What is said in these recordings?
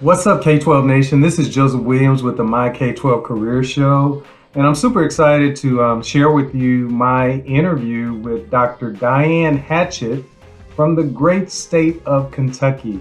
What's up, K-12 Nation? This is Joseph Williams with the My K-12 Career Show, and I'm super excited to share with you my interview with Dr. Diane Hatchett from the great state of Kentucky.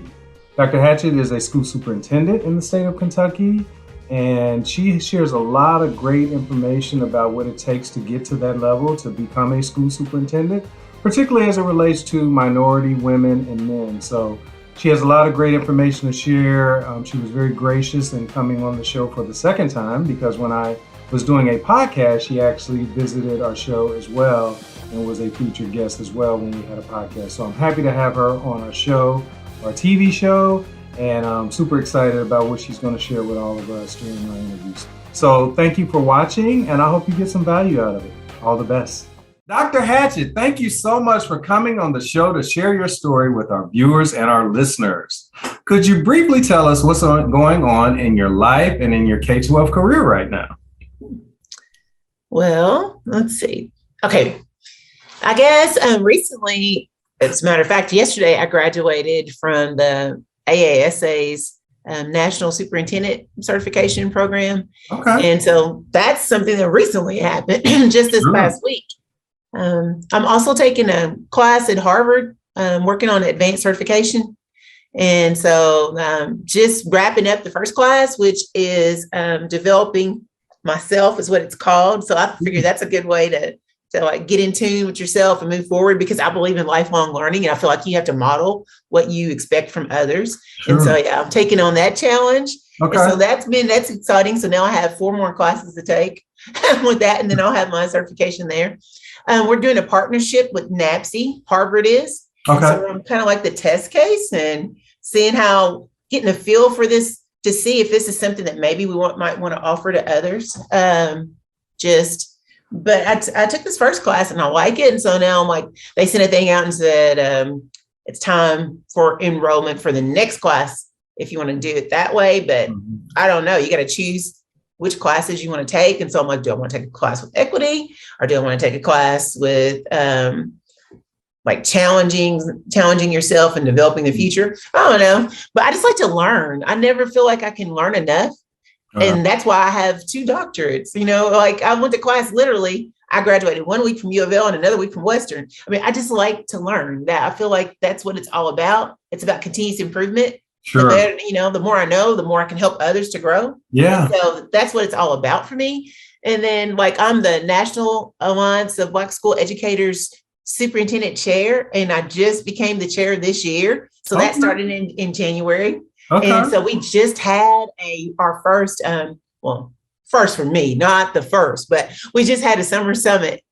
Dr. Hatchett is a school superintendent in the state of Kentucky, and she shares a lot of great information about what it takes to get to that level, to become a school superintendent, particularly as it relates to minority women and men. So she has a lot of great information to share. She was very gracious in coming on the show for the second time because when I was doing a podcast, she actually visited our show as well and was a featured guest as well when we had a podcast. So I'm happy to have her on our show, our TV show, and I'm super excited about what she's going to share with all of us during our interviews. So thank you for watching, and I hope you get some value out of it. All the best. Dr. Hatchett, thank you so much for coming on the show to share your story with our viewers and our listeners. Could you briefly tell us what's going on in your life and in your K-12 career right now? Well, let's see. Okay. I guess recently, as a matter of fact, yesterday I graduated from the AASA's National Superintendent Certification Program. Okay. And so that's something that recently happened just this past week. I'm also taking a class at Harvard, working on advanced certification. And so just wrapping up the first class, which is developing myself is what it's called. So I figure that's a good way to like get in tune with yourself and move forward because I believe in lifelong learning. And I feel like you have to model what you expect from others. Sure. And so, yeah, I'm taking on that challenge. Okay. And so that's exciting. So now I have 4 more classes to take with that. And then I'll have my certification there. We're doing a partnership with NAPSE, Harvard is. Okay. So I'm kind of like the test case and seeing how, getting a feel for this to see if this is something that maybe we might want to offer to others. But I took this first class and I like it. And so now I'm like, they sent a thing out and said, it's time for enrollment for the next class if you want to do it that way. But I don't know, you got to choose which classes you want to take. And so I'm like, do I want to take a class with equity or do I want to take a class with like challenging yourself and developing the future? I don't know, but I just like to learn. I never feel like I can learn enough. And that's why I have 2 doctorates, like I went to class, literally, I graduated 1 week from U of L and another week from Western. I mean, I just like to learn that. I feel like that's what it's all about. It's about continuous improvement. Sure. The more I know, the more I can help others to grow. Yeah. And so that's what it's all about for me. And then like I'm the National Alliance of Black School Educators Superintendent Chair, and I just became the chair this year. So that started in January. Okay. And so we just had our first, first for me, not the first, but we just had a summer summit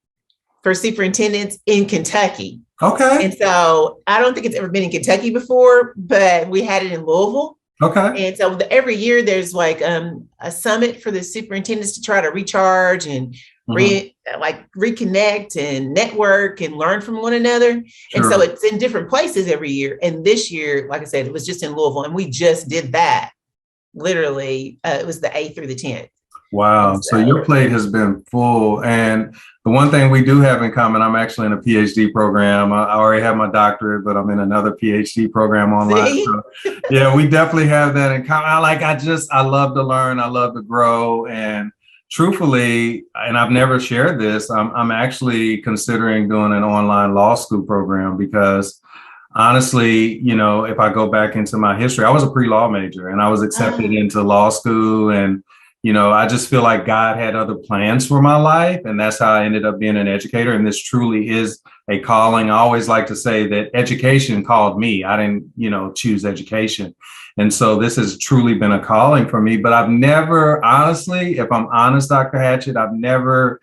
for superintendents in Kentucky. Okay. And so I don't think it's ever been in Kentucky before, but we had it in Louisville. Okay. And so every year there's like a summit for the superintendents to try to recharge and reconnect and network and learn from one another. Sure. And so it's in different places every year. And this year, like I said, it was just in Louisville and we just did that. Literally, it was the 8th through the 10th. Wow. So your plate has been full. And the one thing we do have in common, I'm actually in a PhD program. I already have my doctorate, but I'm in another PhD program online. So, yeah, we definitely have that in common. I love to learn. I love to grow. And truthfully, and I've never shared this, I'm actually considering doing an online law school program because honestly, if I go back into my history, I was a pre-law major and I was accepted into law school and I just feel like God had other plans for my life. And that's how I ended up being an educator. And this truly is a calling. I always like to say that education called me. I didn't, choose education. And so this has truly been a calling for me. But I've never, honestly, if I'm honest, Dr. Hatchett, I've never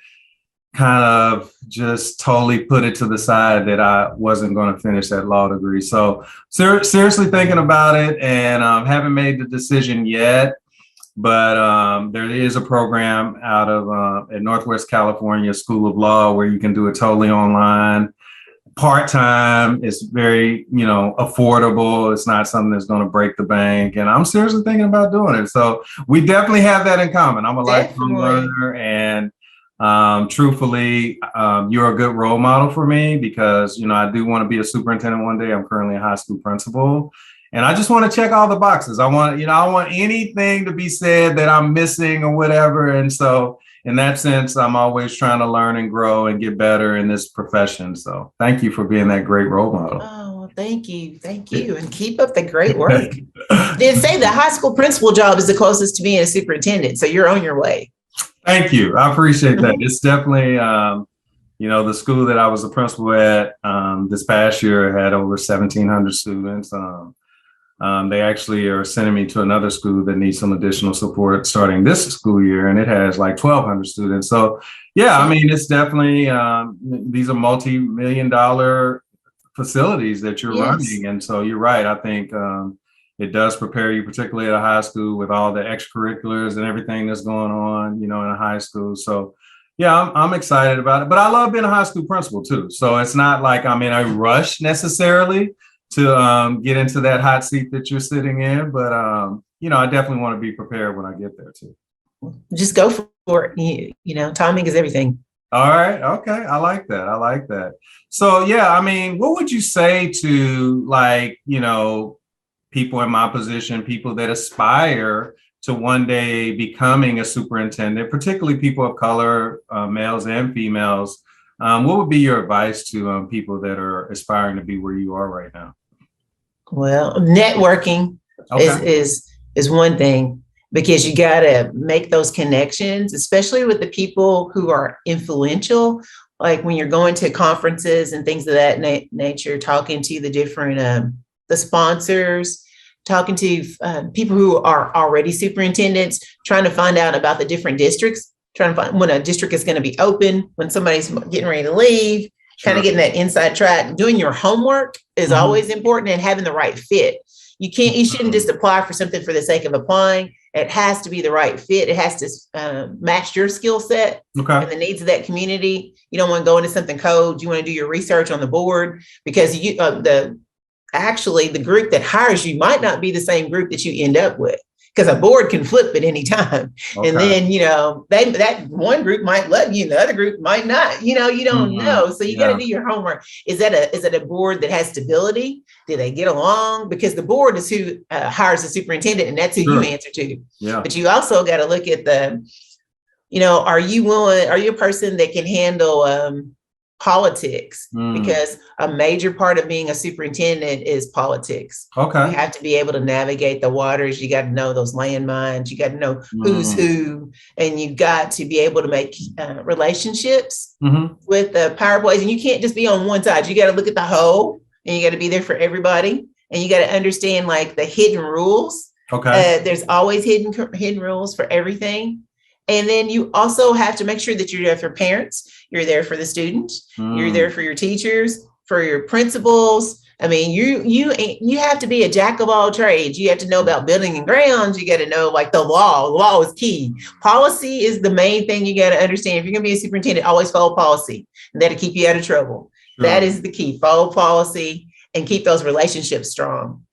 kind of just totally put it to the side that I wasn't going to finish that law degree. So seriously thinking about it and haven't made the decision yet. But there is a program out of at Northwest California School of Law where you can do it totally online, part-time. It's very, affordable. It's not something that's going to break the bank. And I'm seriously thinking about doing it. So we definitely have that in common. I'm a lifelong learner and truthfully, you're a good role model for me because, I do want to be a superintendent one day. I'm currently a high school principal. And I just want to check all the boxes. I want anything to be said that I'm missing or whatever. And so in that sense, I'm always trying to learn and grow and get better in this profession. So thank you for being that great role model. Oh, thank you. Thank you. And keep up the great work. They say the high school principal job is the closest to being a superintendent. So you're on your way. Thank you. I appreciate that. It's definitely, the school that I was a principal at this past year had over 1,700 students. They actually are sending me to another school that needs some additional support starting this school year, and it has like 1,200 students. So, yeah, I mean, it's definitely, these are multi-million-dollar facilities that you're running. And so you're right. I think it does prepare you, particularly at a high school with all the extracurriculars and everything that's going on, in a high school. So, yeah, I'm excited about it. But I love being a high school principal, too. So it's not like I'm in a rush necessarily to get into that hot seat that you're sitting in. But, I definitely want to be prepared when I get there, too. Just go for it. Timing is everything. All right. Okay. I like that. So, yeah, I mean, what would you say to people in my position, people that aspire to one day becoming a superintendent, particularly people of color, males and females? What would be your advice to people that are aspiring to be where you are right now? Well, networking is one thing, because you got to make those connections, especially with the people who are influential. Like when you're going to conferences and things of that nature, talking to the different the sponsors, talking to people who are already superintendents, trying to find out about the different districts, trying to find when a district is going to be open, when somebody's getting ready to leave, kind of getting that inside track. Doing your homework is always important, and having the right fit. You shouldn't just apply for something for the sake of applying. It has to be the right fit. It has to match your skill set and the needs of that community. You don't want to go into something cold. You want to do your research on the board, because the group that hires you might not be the same group that you end up with, because a board can flip at any time. And then, that one group might love you and the other group might not, you don't know. So you got to do your homework. Is it a board that has stability? Do they get along? Because the board is who hires the superintendent, and that's who you answer to. Yeah. But you also got to look at are you a person that can handle politics? Because a major part of being a superintendent is politics. You have to be able to navigate the waters. You got to know those landmines. You got to know who's who, and you got to be able to make relationships with the power plays. And you can't just be on one side. You got to look at the whole, and you got to be there for everybody. And you got to understand the hidden rules. There's always hidden rules for everything. And then you also have to make sure that you're there for parents, you're there for the students, you're there for your teachers, for your principals. I mean, you have to be a jack of all trades. You have to know about building and grounds. You got to know the law. The law is key. Policy is the main thing you got to understand. If you're going to be a superintendent, always follow policy, and that'll keep you out of trouble. That is the key. Follow policy and keep those relationships strong.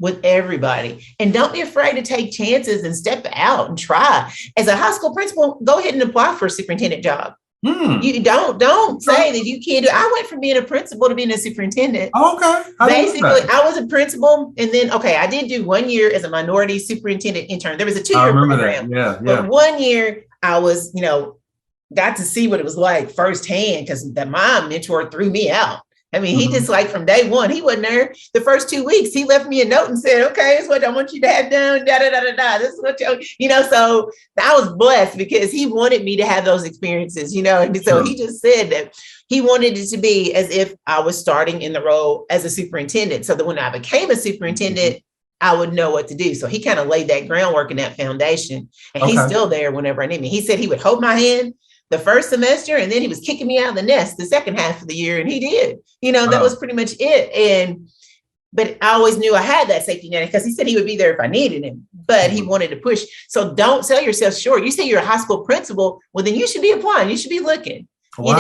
With everybody. And don't be afraid to take chances and step out and try. As a high school principal, go ahead and apply for a superintendent job. You don't say that you can't do. I went from being a principal to being a superintendent. Basically, I was a principal, and then I did do 1 year as a minority superintendent intern. There was a 2-year program. But 1 year I was, got to see what it was like firsthand, because my mentor threw me out. I mean, he just from day one, he wasn't there. The first 2 weeks, he left me a note and said, okay, this is what I want you to have done. This is what so I was blessed, because he wanted me to have those experiences, and so he just said that he wanted it to be as if I was starting in the role as a superintendent, so that when I became a superintendent, I would know what to do. So he kind of laid that groundwork and that foundation, and he's still there whenever I need me. He said he would hold my hand the first semester, and then he was kicking me out of the nest the second half of the year. And he did, that was pretty much it. But I always knew I had that safety net, because he said he would be there if I needed him, but he wanted to push. So don't sell yourself short. You say you're a high school principal, well, then you should be applying. You should be looking, and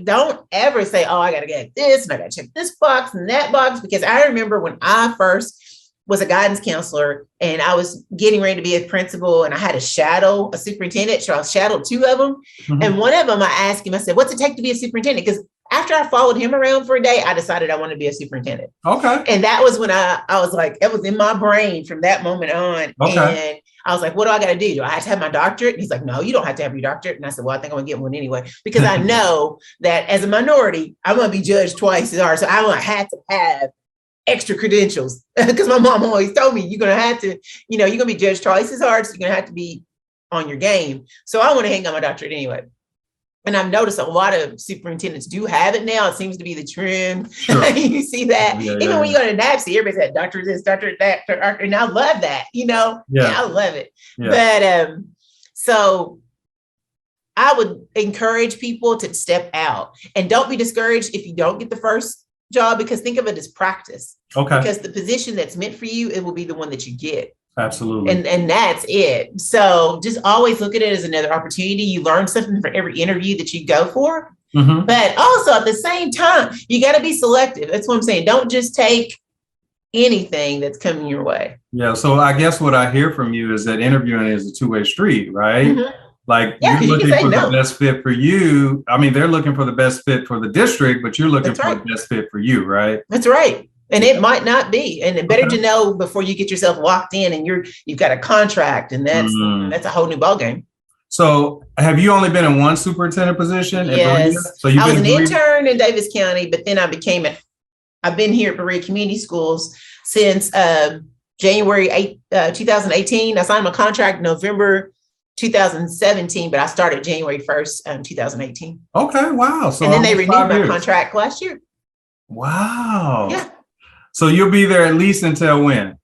don't ever say, oh, I got to get this and I got to check this box and that box. Because I remember when I first was a guidance counselor, and I was getting ready to be a principal, and I had to shadow a superintendent. So I shadowed 2 of them. And one of them, I asked him, I said, what's it take to be a superintendent? Because after I followed him around for a day, I decided I wanted to be a superintendent. Okay. And that was when I was like, it was in my brain from that moment on. Okay. And I was like, what do I got to do? Do I have to have my doctorate? And he's like, no, you don't have to have your doctorate. And I said, well, I think I'm gonna get one anyway, because I know that as a minority, I'm gonna be judged twice as hard. So I had to have extra credentials, because my mom always told me you're gonna have to, you're gonna be judged twice as hard. So you're gonna have to be on your game. So I want to hang on my doctorate anyway. And I've noticed a lot of superintendents do have it now. It seems to be the trend. Sure. You see that. Even when you go to NAPSI, everybody said, doctor this, doctor that, doctor. And I love that, Yeah, I love it. Yeah. But so I would encourage people to step out, and don't be discouraged if you don't get the first job, because think of it as practice. Okay. Because the position that's meant for you, it will be the one that you get. Absolutely. And that's it. So just always look at it as another opportunity. You learn something for every interview that you go for. Mm-hmm. But also at the same time, you got to be selective. That's what I'm saying. Don't just take anything that's coming your way. Yeah. So I guess what I hear from you is that interviewing is a two-way street, right? Mm-hmm. Like, you're looking for the best fit for you. I mean, they're looking for the best fit for the district, but you're looking for the best fit for you, right? That's right. And it might not be, and it better to know before you get yourself locked in and you've got a contract, and that's a whole new ballgame. So have you only been in one superintendent position? Yes. So I was an intern in Davis County, but then I've been here at Berea Community Schools since January 2018. I signed my contract November 2017, but I started January 1st, 2018. Okay, wow. So and then they renewed my contract last year. Wow. Yeah. So you'll be there at least until when?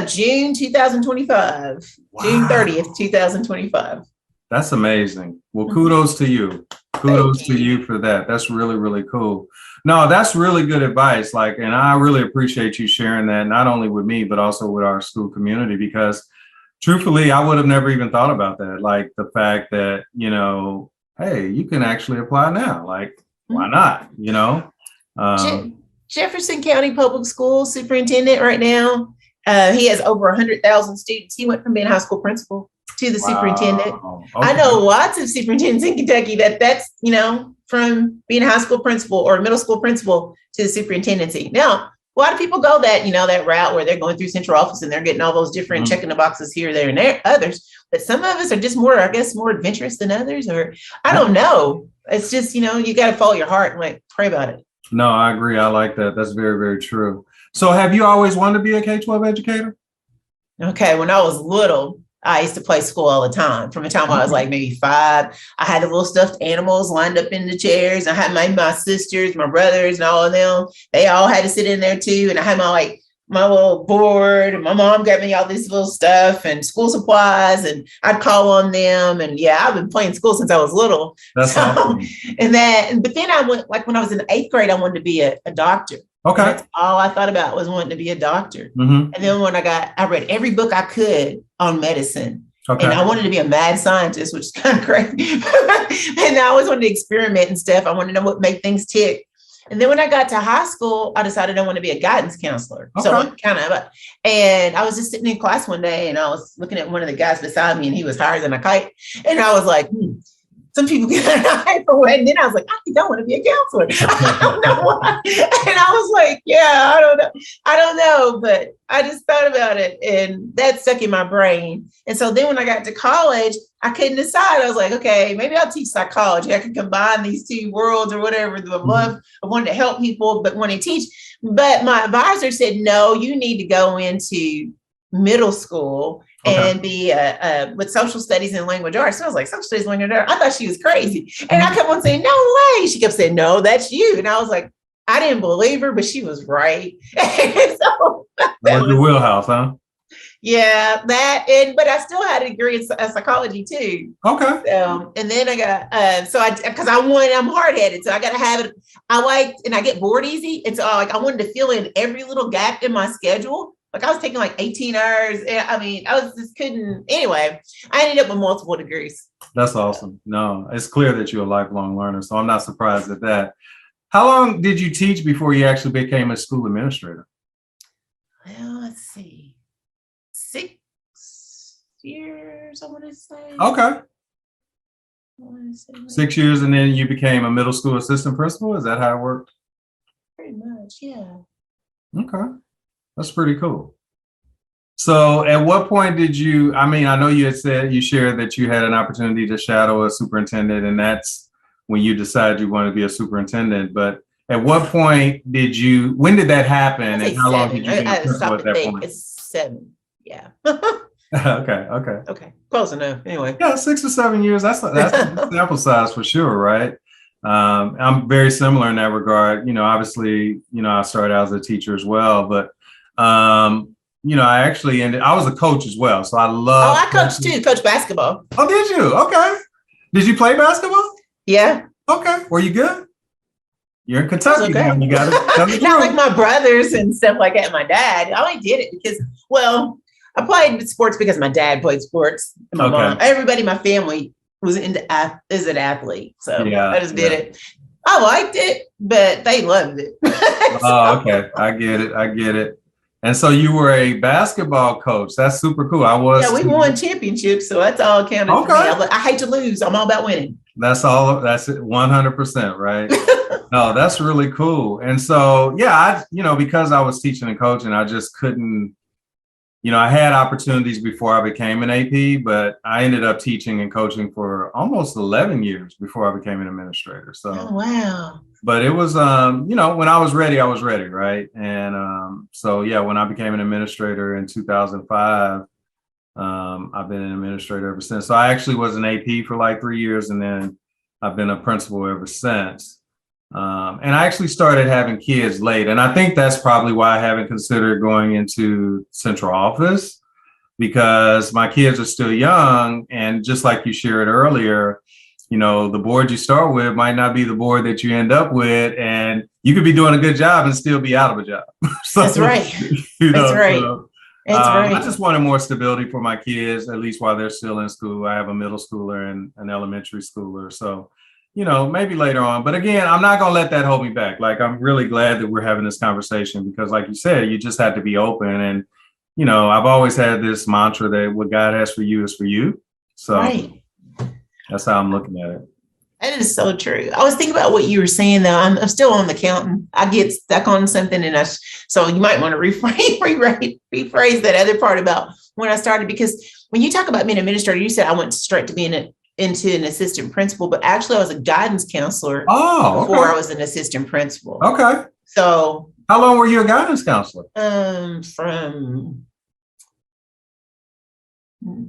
June 2025. Wow. June 30th, 2025. That's amazing. Well, kudos to you. Kudos to you for that. That's really, really cool. No, that's really good advice. And I really appreciate you sharing that, not only with me, but also with our school community, because truthfully, I would have never even thought about that. Like the fact that, hey, you can actually apply now. Why not? Jefferson County Public Schools superintendent right now. He has over 100,000 students. He went from being high school principal to the superintendent. Okay. I know lots of superintendents in Kentucky that's, from being a high school principal or middle school principal to the superintendency. Now, a lot of people go that route where they're going through central office and they're getting all those different checking the boxes here, there, and there. Others, but some of us are just more adventurous than others, or I don't know. It's just, you got to follow your heart and pray about it. No, I agree. I like that. That's very, very true. So have you always wanted to be a K-12 educator? Okay. When I was little, I used to play school all the time. From the time I was maybe 5, I had the little stuffed animals lined up in the chairs. I had my sisters, my brothers, and all of them. They all had to sit in there too. And I had my little board, and my mom got me all this little stuff and school supplies, and I'd call on them. And I've been playing school since I was little. That's awesome. But then I went, when I was in the 8th grade, I wanted to be a doctor. Okay. That's all I thought about was wanting to be a doctor. Mm-hmm. And then when I read every book I could on medicine. Okay. And I wanted to be a mad scientist, which is kind of crazy. And I always wanted to experiment and stuff. I wanted to know what made things tick. And then when I got to high school, I decided I wanted to be a guidance counselor. Okay. So and I was just sitting in class one day, and I was looking at one of the guys beside me, and he was higher than a kite. And I was like, some people get high for what? And then I was like, I don't want to be a counselor. I don't know why. And I was like, I don't know. But I just thought about it, and that stuck in my brain. And so then when I got to college, I couldn't decide. I was like, okay, maybe I'll teach psychology. I could combine these two worlds or whatever. I wanted to help people, but want to teach. But my advisor said, no, you need to go into middle school and be with social studies and language arts. So I was like, social studies and language arts. I thought she was crazy. And I kept on saying, no way. She kept saying, no, that's you. And I was like, I didn't believe her, but she was right. So that was your wheelhouse, huh? Yeah, but I still had a degree in psychology too. Okay. And then I got, I'm hard headed. So I got to have it. And I get bored easy. And so I wanted to fill in every little gap in my schedule. I was taking 18 hours. I couldn't. Anyway, I ended up with multiple degrees. That's awesome. No, it's clear that you're a lifelong learner. So I'm not surprised at that. How long did you teach before you actually became a school administrator? Well, let's see. 6 years, I want to say. Okay. 6 years, and then you became a middle school assistant principal. Is that how it worked? Pretty much, yeah. Okay, that's pretty cool. So at what point did you, I mean, I know you had said, you shared that you had an opportunity to shadow a superintendent, and that's when you decided you wanted to be a superintendent. But at what point did you, when did that happen, and how long did you be a principal at that point? It's 7, yeah. Okay. Close enough. Anyway. Yeah, 6 or 7 years. That's a sample size for sure, right? I'm very similar in that regard. Obviously, I started out as a teacher as well, but I actually I was a coach as well. So I love. Oh, I coached too. Coach basketball. Oh, did you? Okay. Did you play basketball? Yeah. Okay. Were you good? You're in Kentucky. Okay. You got it. Not like my brothers and stuff like that. My dad. I only did it because, I played sports because my dad played sports. And my mom, everybody in my family is an athlete. So I just did it. I liked it, but they loved it. Oh, okay. I get it. And so you were a basketball coach. That's super cool. I was. Yeah, we won championships, so that's all counted for me. I hate to lose. I'm all about winning. That's all. That's it. 100%, right? No, that's really cool. And so, because I was teaching and coaching, I just couldn't. I had opportunities before I became an AP, but I ended up teaching and coaching for almost 11 years before I became an administrator. So, oh, wow. But it was, when I was ready, right? And when I became an administrator in 2005, I've been an administrator ever since. So I actually was an AP for like 3 years, and then I've been a principal ever since. And I actually started having kids late. And I think that's probably why I haven't considered going into central office, because my kids are still young. And just like you shared earlier, the board you start with might not be the board that you end up with. And you could be doing a good job and still be out of a job. That's right. That's right. That's right. I just wanted more stability for my kids, at least while they're still in school. I have a middle schooler and an elementary schooler. So maybe later on. But again, I'm not going to let that hold me back. Like, I'm really glad that we're having this conversation because, like you said, you just have to be open. And, I've always had this mantra that what God has for you is for you. So that's how I'm looking at it. That is so true. I was thinking about what you were saying, though. I'm still on the counting. I get stuck on something. So you might want to rephrase that other part about when I started, because when you talk about being an administrator, you said I went straight to being into an assistant principal, but actually I was a guidance counselor before I was an assistant principal. Okay. So how long were you a guidance counselor? From,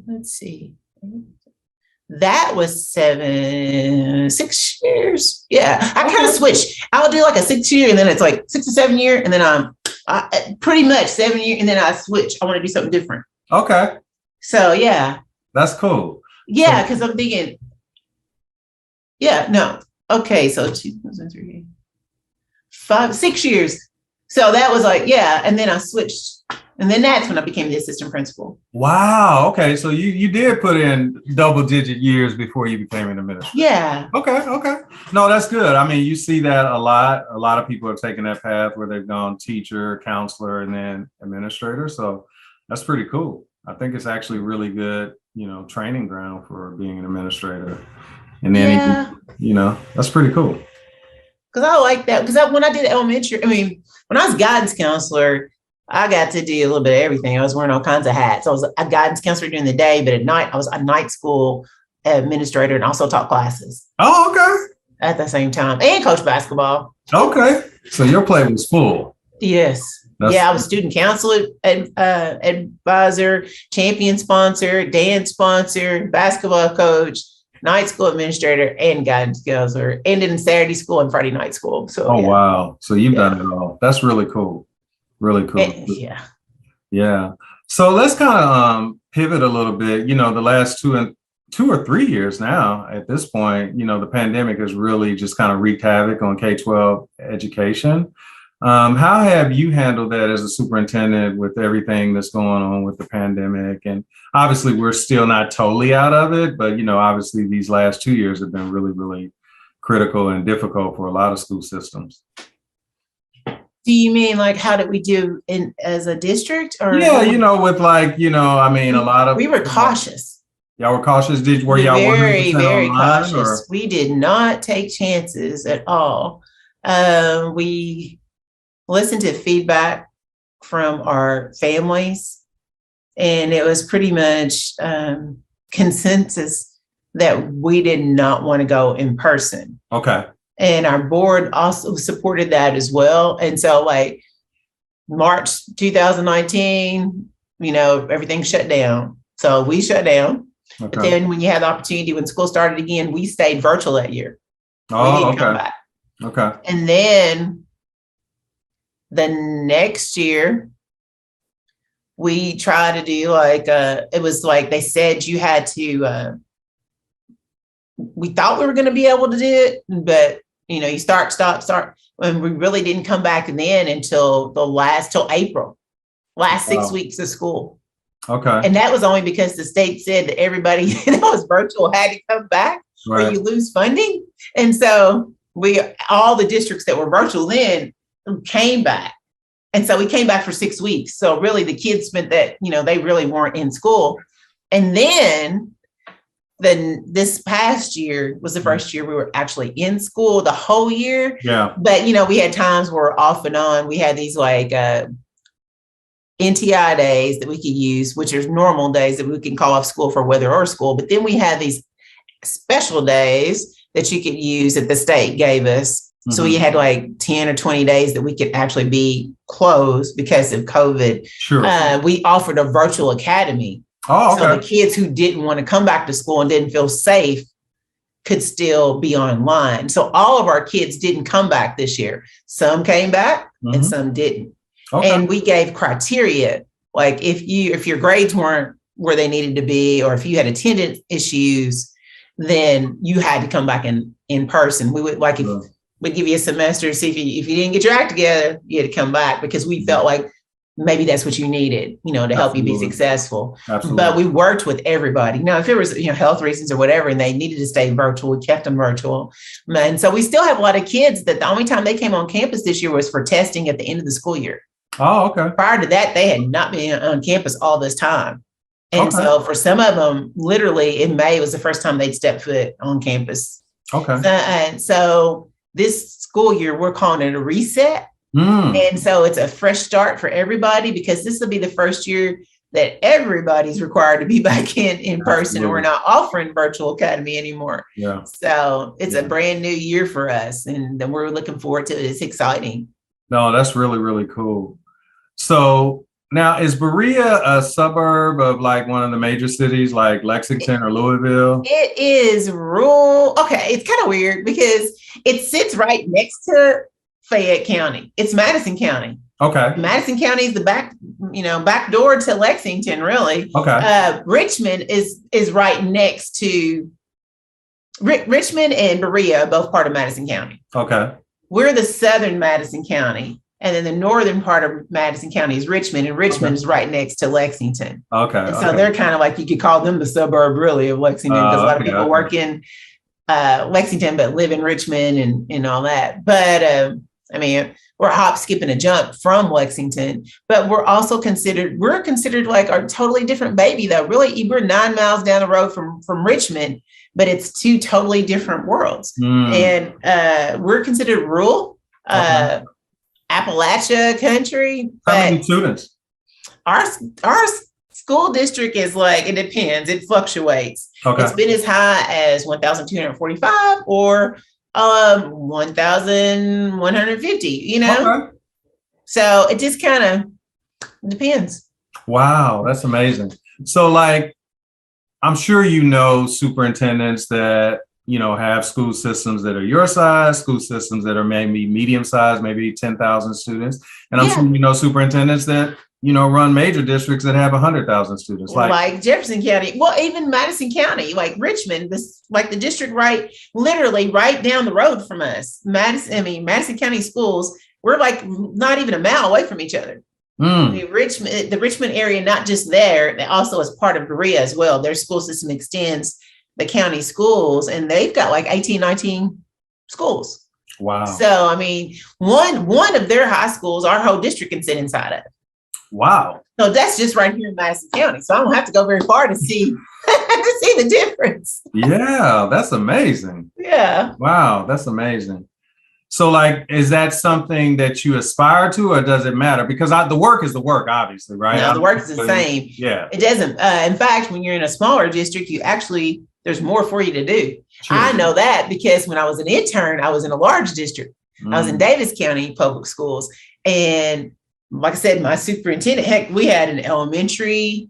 let's see, that was 6 years. Yeah. I kind of switched. I'll do like a 6 year, and then it's like 6 or 7 year. And then I pretty much 7 year. And then I switch. I want to do something different. Okay. So yeah. That's cool. Yeah, because I'm thinking, okay, so 2003, 6 years. So that was like, and then I switched, and then that's when I became the assistant principal. Wow. Okay, so you did put in double-digit years before you became an administrator. Yeah. Okay. No, that's good. I mean, you see that a lot. A lot of people have taken that path where they've gone teacher, counselor, and then administrator. So that's pretty cool. I think it's actually really good, training ground for being an administrator. And then, that's pretty cool. Because I like that. Because when I did elementary, when I was guidance counselor, I got to do a little bit of everything. I was wearing all kinds of hats. I was a guidance counselor during the day, but at night, I was a night school administrator and also taught classes. Oh, okay. At the same time, and coach basketball. Okay. So your plate was full. Yes. I was student counselor, advisor, champion sponsor, dance sponsor, basketball coach, night school administrator, and guidance counselor, and then Saturday school and Friday night school. So, wow. So you've done it all. That's really cool. Really cool. Yeah. So let's kind of pivot a little bit. The last 2 or 3 years now at this point, the pandemic has really just kind of wreaked havoc on K-12 education. How have you handled that as a superintendent with everything that's going on with the pandemic? And obviously we're still not totally out of it, but obviously these last 2 years have been really, really critical and difficult for a lot of school systems. Do you mean like how did we do as a district? Or with a lot of, we were cautious. Y'all were cautious. Were y'all very, 100% very online, cautious. or? We did not take chances at all. We listened to feedback from our families, and it was pretty much consensus that we did not want to go in person. Okay. And our board also supported that as well. And so like March 2019, everything shut down. So we shut down. Okay. But then when you had the opportunity, when school started again, we stayed virtual that year. Oh, we didn't come back. Okay. And then the next year, we tried to do it was like they said you had to, we thought we were going to be able to do it, but you start, and we really didn't come back then until till April, last 6 weeks of school. Okay. And that was only because the state said that everybody that was virtual had to come back, right, or you lose funding. And so all the districts that were virtual then came back. And so we came back for 6 weeks. So really the kids spent that, they really weren't in school. And then this past year was the first year we were actually in school the whole year. Yeah. But, we had times where off and on, we had these NTI days that we could use, which are normal days that we can call off school for weather or school. But then we had these special days that you could use that the state gave us. Mm-hmm. So we had 10 or 20 days that we could actually be closed because of COVID. Sure. We offered a virtual academy. Oh, okay. So the kids who didn't want to come back to school and didn't feel safe could still be online. So all of our kids didn't come back this year. Some came back, mm-hmm, and some didn't. Okay. And we gave criteria, like if your grades weren't where they needed to be, or if you had attendance issues, then you had to come back in person. We would we'd give you a semester, see if you didn't get your act together, you had to come back, because we felt like maybe that's what you needed, to help you be successful. Absolutely. But we worked with everybody. Now, if it was, health reasons or whatever, and they needed to stay virtual, we kept them virtual. And so we still have a lot of kids that the only time they came on campus this year was for testing at the end of the school year. Oh, okay. Prior to that, they had not been on campus all this time. And okay, so for some of them, literally in May was the first time they'd step foot on campus. Okay. And so this school year, we're calling it a reset. And so it's a fresh start for everybody, because this will be the first year that everybody's required to be back in person. And we're not offering virtual academy anymore. Yeah. So it's a brand new year for us, and then we're looking forward to it. It's exciting. No, that's really, really cool. So now, is Berea a suburb of one of the major cities like Lexington or Louisville? It is rural. Okay. It's kind of weird because it sits right next to Fayette County. It's Madison County. Okay. Madison County is the back door to Lexington, really. Okay. Richmond is right next to Richmond and Berea, both part of Madison County. Okay. We're the southern Madison County, and then the northern part of Madison County is Richmond, and Richmond is right next to Lexington. Okay. And so they're kind of you could call them the suburb, really, of Lexington, because a lot of people work in Lexington but live in Richmond and all that. But we're hop, skip, and a jump from Lexington, but we're considered a totally different baby, though. Really, we're 9 miles down the road from Richmond, but it's two totally different worlds. And we're considered rural, Appalachia country. How many students? Our school district is it depends. It fluctuates. Okay. It's been as high as 1,245 or 1,150, Okay. So it just kind of depends. Wow, that's amazing. So I'm sure superintendents that have school systems that are your size, school systems that are maybe medium size, maybe 10,000 students, and I'm sure superintendents that run major districts that have 100,000 students, like Jefferson County. Well, even Madison County, like Richmond, the district literally right down the road from us. Madison County schools, we're not even a mile away from each other. The Richmond area, not just there, also is part of Berea as well. Their school system extends the county schools, and they've got 18, 19 schools. Wow. So, one of their high schools, our whole district can sit inside of. Wow. So that's just right here in Madison County. So I don't have to go very far to see to see the difference. Yeah, that's amazing. Yeah. Wow, that's amazing. So like, is that something that you aspire to, or does it matter? Because the work is the work, obviously, right? No, the work is the same. Yeah. It doesn't. In fact, when you're in a smaller district, there's more for you to do. Sure. I know that because when I was an intern, I was in a large district. I was in Davis County Public Schools. And like I said, my superintendent, heck, we had an elementary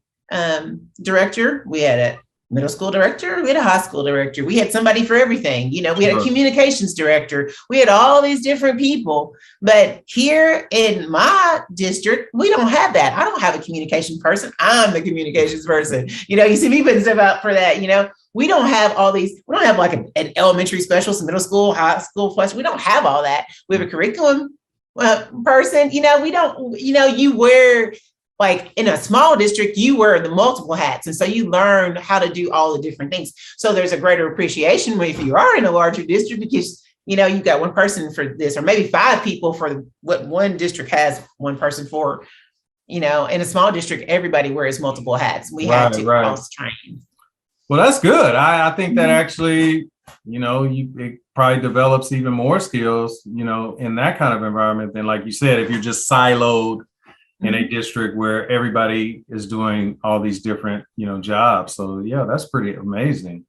director. We had a middle school director. We had a high school director. We had somebody for everything. We had a communications director. We had all these different people. But here in my district, we don't have that. I don't have a communication person. I'm the communications person. You see me putting stuff out for that. We don't have all these. We don't have like an elementary specialist, middle school, high school plus. We don't have all that. We have a curriculum person. We don't. You wear. Like in a small district, you wear the multiple hats. And so you learn how to do all the different things. So there's a greater appreciation if you are in a larger district because, you've got one person for this, or maybe 5 people for what one district has one person for, in a small district, everybody wears multiple hats. We have to cross-train. Well, that's good. I think that actually, it probably develops even more skills, in that kind of environment than, like you said, if you're just siloed in a district where everybody is doing all these different, jobs. So yeah, that's pretty amazing.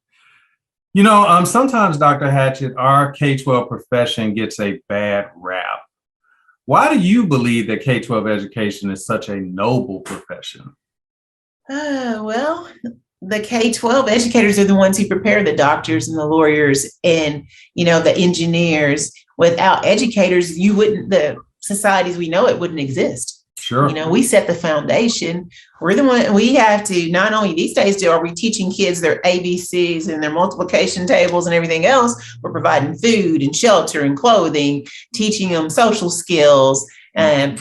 Sometimes, Dr. Hatchett, our K-12 profession gets a bad rap. Why do you believe that K-12 education is such a noble profession? Well, the K-12 educators are the ones who prepare the doctors and the lawyers and, the engineers. Without educators, the societies we know it wouldn't exist. Sure. We set the foundation. We're the one, we have to, not only these days are we teaching kids their ABCs and their multiplication tables and everything else, we're providing food and shelter and clothing, teaching them social skills and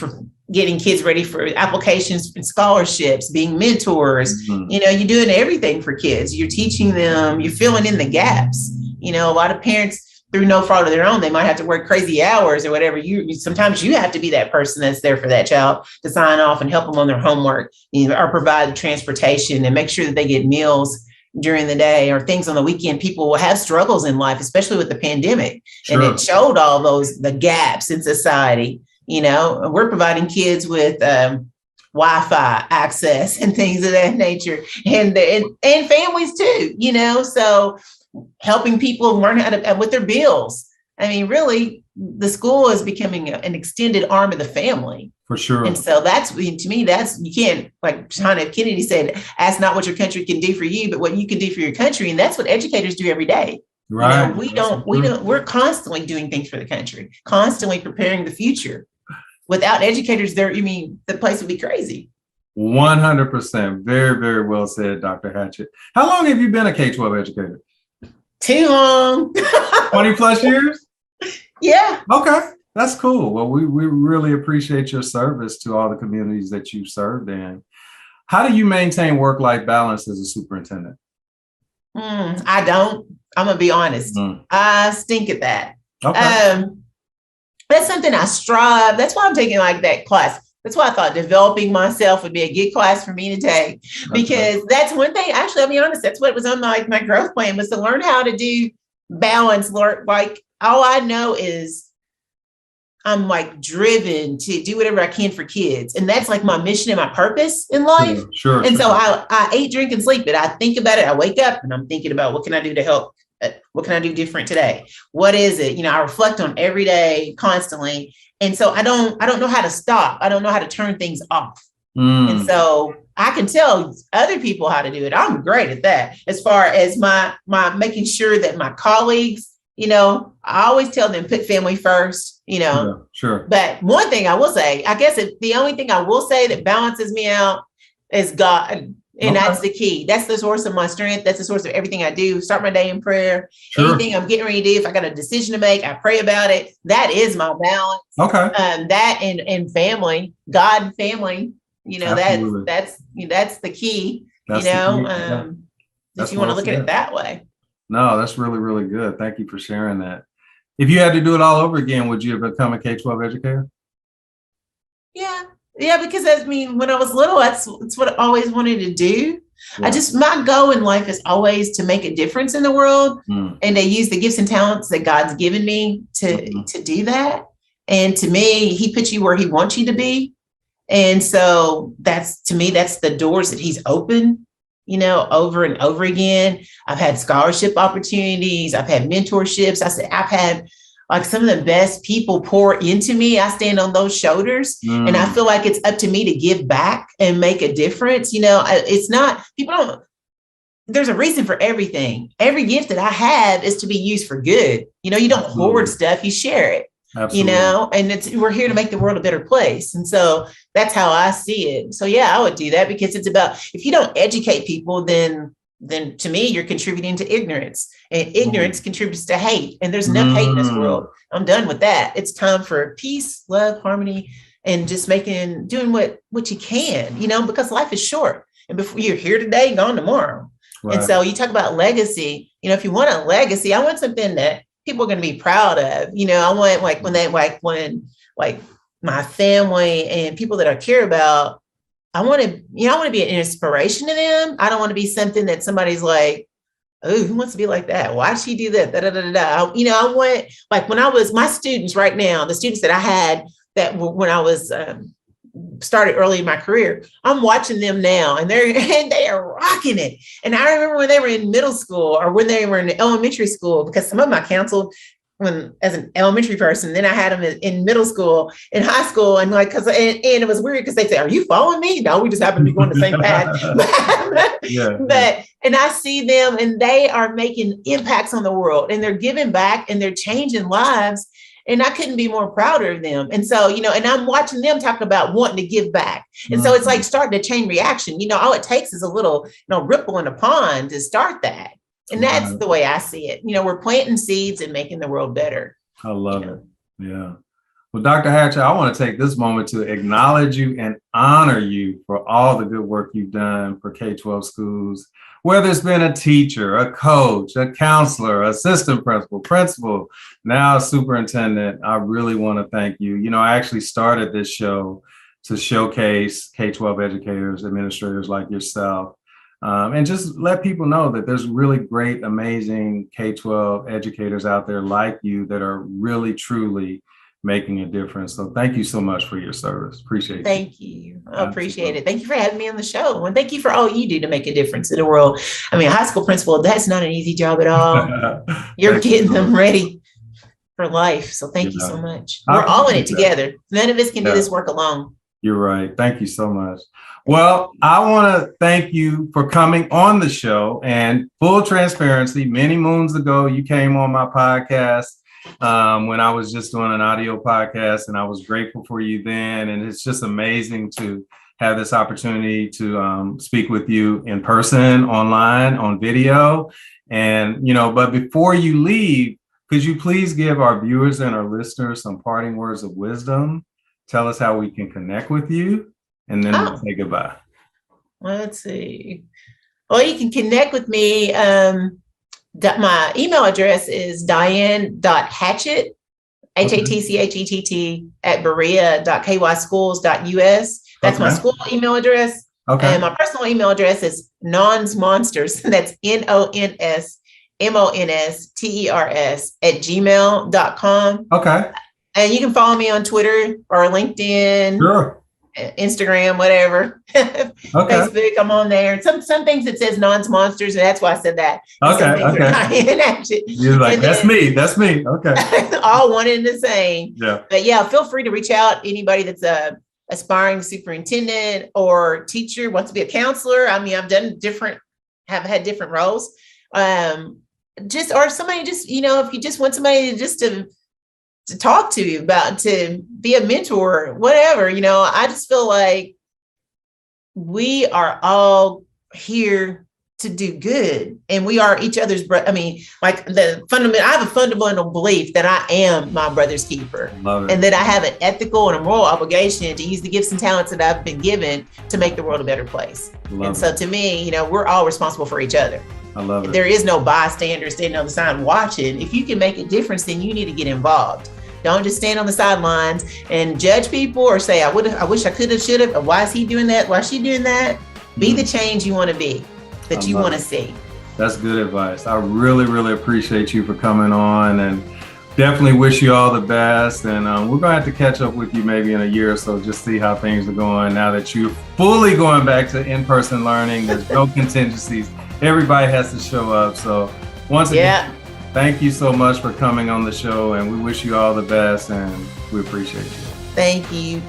getting kids ready for applications and scholarships, being mentors. Mm-hmm. You're doing everything for kids. You're teaching them, you're filling in the gaps. A lot of parents, through no fault of their own, they might have to work crazy hours or whatever. Sometimes you have to be that person that's there for that child to sign off and help them on their homework, or provide the transportation and make sure that they get meals during the day or things on the weekend. People will have struggles in life, especially with the pandemic. Sure. And it showed all the gaps in society. We're providing kids with Wi-Fi access and things of that nature, and families too. So helping people learn how to with their bills. I mean, really, the school is becoming an extended arm of the family. For sure. And so to me, you can't, like John F. Kennedy said, ask not what your country can do for you, but what you can do for your country. And that's what educators do every day. Right. We're constantly doing things for the country, constantly preparing the future. Without educators there, the place would be crazy. 100%. Very, very well said, Dr. Hatchett. How long have you been a K-12 educator? Too long. 20 plus years? Yeah. Okay. That's cool. Well, we really appreciate your service to all the communities that you served in. How do you maintain work-life balance as a superintendent? I don't. I'm going to be honest. I stink at that. Okay. That's something I strive. That's why I'm taking like that class. That's why I thought developing myself would be a good class for me to take, because that's one thing. Actually, I'll be honest, that's what was on my growth plan, was to learn how to do balance. Like, all I know is I'm like driven to do whatever I can for kids. And that's like my mission and my purpose in life. Sure. And so I eat, drink, and sleep it. I think about it. I wake up and I'm thinking about what can I do to help? What can I do different today? What is it? I reflect on every day constantly. And so I don't know how to stop. I don't know how to turn things off. And so I can tell other people how to do it. I'm great at that. As far as my making sure that my colleagues, I always tell them put family first, Sure. But one thing I will say, I guess the only thing I will say that balances me out is God. And that's the key. That's the source of my strength. That's the source of everything I do. Start my day in prayer. Sure. Anything I'm getting ready to do, if I got a decision to make, I pray about it. That is my balance. Okay. That and family, God and family, that's the key, if you want to look at it that way. No, that's really, really good. Thank you for sharing that. If you had to do it all over again, would you have become a K-12 educator? Yeah. Yeah, because I mean, when I was little, that's what I always wanted to do. Yeah. My goal in life is always to make a difference in the world, and to use the gifts and talents that God's given me to do that. And to me, he puts you where he wants you to be. And so that's the doors that he's opened, over and over again. I've had scholarship opportunities. I've had mentorships. I've had like some of the best people pour into me. I stand on those shoulders, and I feel like it's up to me to give back and make a difference. It's not, there's a reason for everything. Every gift that I have is to be used for good. You don't hoard stuff, you share it. Absolutely. And we're here to make the world a better place. And so that's how I see it. So yeah, I would do that, because it's about, if you don't educate people, then to me, you're contributing to ignorance, and ignorance contributes to hate. And there's enough hate in this world. I'm done with that. It's time for peace, love, harmony, and just doing what you can, because life is short. And before you're here today, gone tomorrow. Right. And so you talk about legacy, if you want a legacy, I want something that people are going to be proud of. I want when my family and people that I care about, I want to be an inspiration to them. I don't want to be something that somebody's like, oh, who wants to be like that? Why'd she do that? I want, like, when I was, my students right now, the students that I had that when I was started early in my career, I'm watching them now, and they are rocking it. And I remember when they were in middle school, or when they were in elementary school, because some of them I counseled as an elementary person. Then I had them in middle school, in high school, and and it was weird because they say, "Are you following me?" No, we just happen to be going the same path. And I see them, and they are making impacts on the world, and they're giving back, and they're changing lives. And I couldn't be more prouder of them. And so, and I'm watching them talk about wanting to give back. And so it's like starting a chain reaction. All it takes is a little, ripple in a pond to start that. And that's the way I see it. We're planting seeds and making the world better. I love it. Yeah. Well, Dr. Hatchett, I want to take this moment to acknowledge you and honor you for all the good work you've done for K-12 schools, whether it's been a teacher, a coach, a counselor, assistant principal, now a superintendent. I really want to thank you. I actually started this show to showcase K-12 educators, administrators like yourself, and just let people know that there's really great, amazing K-12 educators out there like you that are really, truly making a difference. So thank you so much for your service. Appreciate it. Thank you. I appreciate it. Thank you for having me on the show. And thank you for all you do to make a difference in the world. I mean, high school principal, that's not an easy job at all. You're getting them ready for life. So thank you so much. We're all in it together. None of us can do this work alone. You're right. Thank you so much. Well, I want to thank you for coming on the show, and full transparency, many moons ago, you came on my podcast when I was just doing an audio podcast, and I was grateful for you then. And it's just amazing to have this opportunity to speak with you in person, online, on video. And, but before you leave, could you please give our viewers and our listeners some parting words of wisdom? Tell us how we can connect with you, and then we'll say goodbye. Let's see. Well, you can connect with me. My email address is Diane.Hatchett, HATCHETT @berea.kyschools.us. That's my school email address. Okay. And my personal email address is nonsmonsters. That's NONSMONSTERS @gmail.com. Okay. And you can follow me on Twitter or LinkedIn. Sure. Instagram, whatever. Okay. Facebook, I'm on there. Some things it says non-monsters, and that's why I said that. Okay. You're like, that's me. Okay. All one and the same. Yeah. But yeah, feel free to reach out. Anybody that's a aspiring superintendent or teacher, wants to be a counselor. I mean, have had different roles. Or somebody just, if you just want somebody to talk to you about, to be a mentor, whatever, I just feel like we are all here to do good, and we are each other's I have a fundamental belief that I am my brother's keeper. Love it. And that I have an ethical and a moral obligation to use the gifts and talents that I've been given to make the world a better place. So to me, we're all responsible for each other. I love it. There is no bystander standing on the side watching. If you can make a difference, then you need to get involved. Don't just stand on the sidelines and judge people or say, I wish I could have, should have. Why is he doing that? Why is she doing that? Be the change you want to be, that you want to see. That's good advice. I really, really appreciate you for coming on, and definitely wish you all the best. And we're going to have to catch up with you maybe in a year or so, just see how things are going now that you're fully going back to in-person learning. There's no contingencies. Everybody has to show up. So once again, thank you so much for coming on the show, and we wish you all the best, and we appreciate you. Thank you.